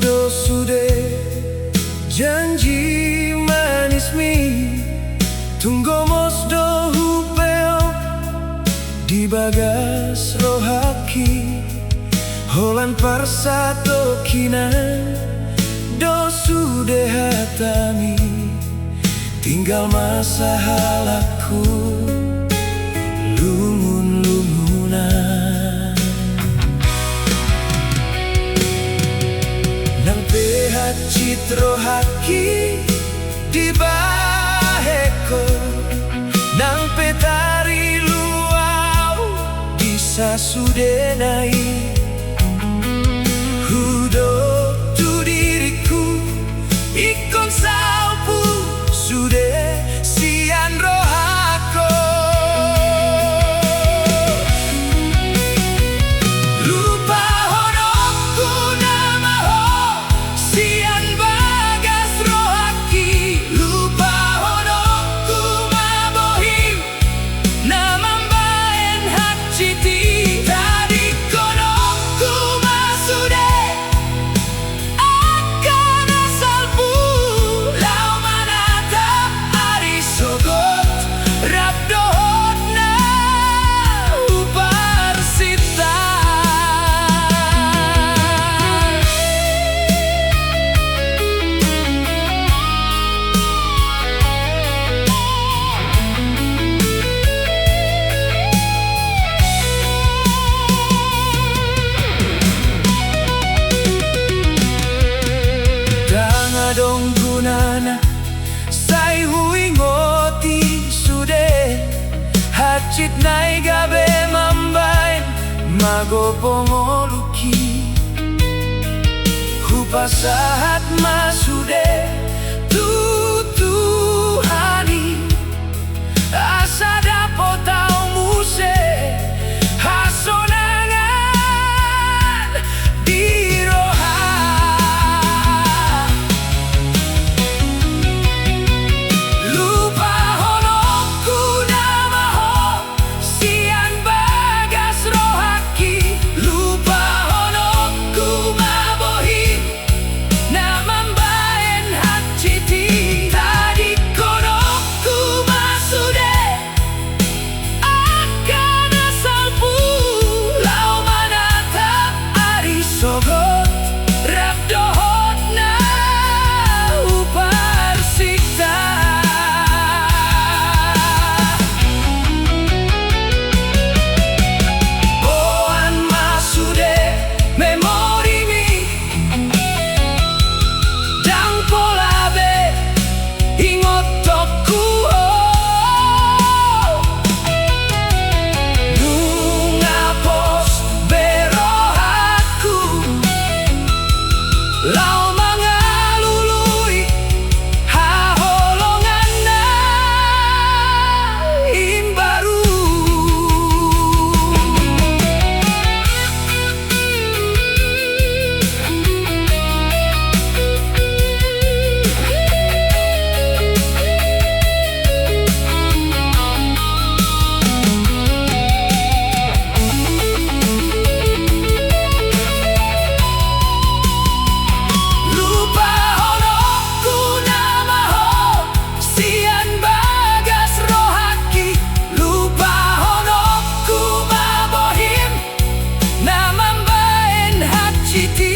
Do sude janji manis mi tunggu mos do hupeo di bagas rohaki holan parsato kinan do sude hatami tinggal masa halaku lumun-lumunan citro haki di baheko nang petari luau di sasudenai hudo tu diriku ikon saupu sude sian rohako lupa honokku namaho sian bagas rohaki lupa honokku mabohim namambaen hak citi tadi konokku masude akan asal pulau manatap ari sogot rabdohotna uparsita dong gunana sai hui ngoti sude hacit nai gabe mambain mago pongoluki hupasahat masude tutuhani asa dapotau muse hasonangan di lau mangalului haholongan na imbaru citi